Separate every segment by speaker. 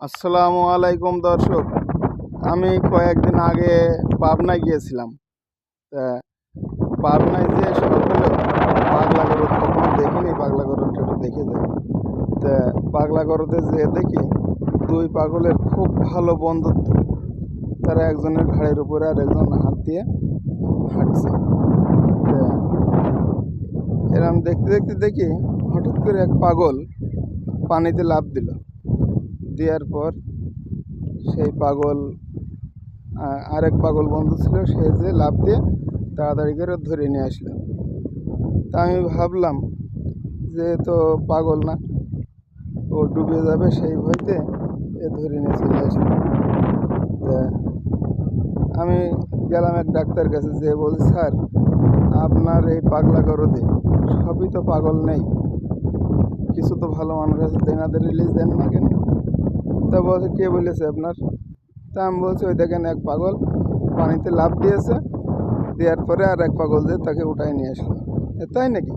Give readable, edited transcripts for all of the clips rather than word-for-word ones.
Speaker 1: আসসালামু আলাইকুম দর্শক। আমি কয়েকদিন আগে পাবনায় গিয়েছিলাম। তা পাবনায় যেয়ে সবগুলো পাগলা গরু কখনো দেখিনি, পাগলা গরুটা একটু দেখে যাই। তা পাগলা গরুতে যেয়ে দেখি দুই পাগলের খুব ভালো বন্ধুত্ব। তারা একজনের ঘাড়ের উপরে আর একজন হাত দিয়ে হাঁটছে। তা এরম দেখতে দেখতে দেখি হঠাৎ করে এক পাগল পানিতে লাফ দিল। দেওয়ার পর সেই পাগল আরেক পাগল বন্ধু ছিল, সে যে লাফ দিয়ে তাড়াতাড়ি করে ধরে নিয়ে আসলো। তা আমি ভাবলাম যে তো পাগল না, ও ডুবে যাবে, সেই ভয়তে এ ধরে নিয়ে চলে আসলো। তা আমি গেলাম এক ডাক্তার কাছে, যে বলছি, স্যার আপনার এই পাগলা গরুতে সবই তো পাগল নেই, কিছু তো ভালো মানুষ আছে, তেনাদের রিলিজ দেন না কেন? তা বলছে, কে বলেছে আপনার? তা আমি বলছি, ওই দেখেন এক পাগল পানিতে লাফ দিয়েছে, দেওয়ার পরে আর এক পাগল যে তাকে উঠায় নিয়ে আসলো। তাই নাকি?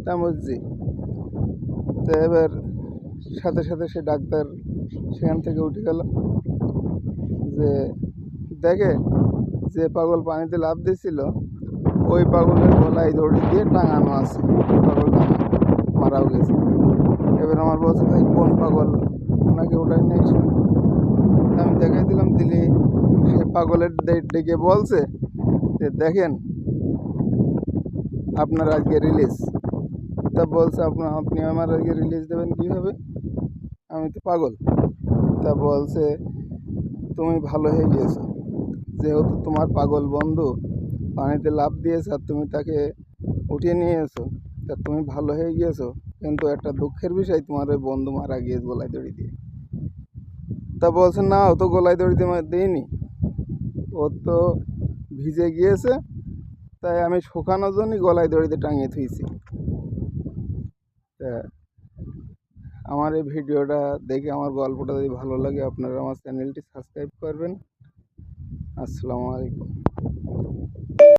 Speaker 1: তা বলছি। তো এবার সাথে সাথে সে ডাক্তার সেখান থেকে উঠে গেল, যে দেখে যে পাগল পানিতে লাফ দিয়েছিল ওই পাগলের গলায় দড়ি দিয়ে টাঙানো আছে, পাগলটা মারাও গেছে। এবার আমার বলছে, ভাই কোন পাগল ওনাকে ওটাই নিয়ে এসলো? আমি দেখাই দিলাম, দিলে সে পাগলের ডেকে বলছে যে দেখেন আপনার আজকে রিলিজ। তা বলছে, আপনি আমার আজকে রিলিজ দেবেন কীভাবে? আমি তো পাগল। তা বলছে, তুমি ভালো হয়ে গিয়েছো, যেহেতু তোমার পাগল বন্ধু পানিতে লাফ দিয়েছে আর তুমি তাকে উঠিয়ে নিয়ে এসো, তা তুমি ভালো হয়ে গিয়েছো। কিন্তু একটা দুঃখের বিষয়, তোমার ওই বন্ধু মারা গিয়েছে গলায় দড়ি দিয়ে। তা বলছে, না ও তো গলায় দড়ি দিয়ে দিইনি, ও তো ভিজে গিয়েছে, তাই আমি শুকানোর জন্যই গলায় দড়িতে টাঙিয়ে থুইছি। তা আমার এই ভিডিওটা দেখে, আমার গল্পটা যদি ভালো লাগে, আপনারা আমার চ্যানেলটি সাবস্ক্রাইব করবেন। আসসালামু আলাইকুম।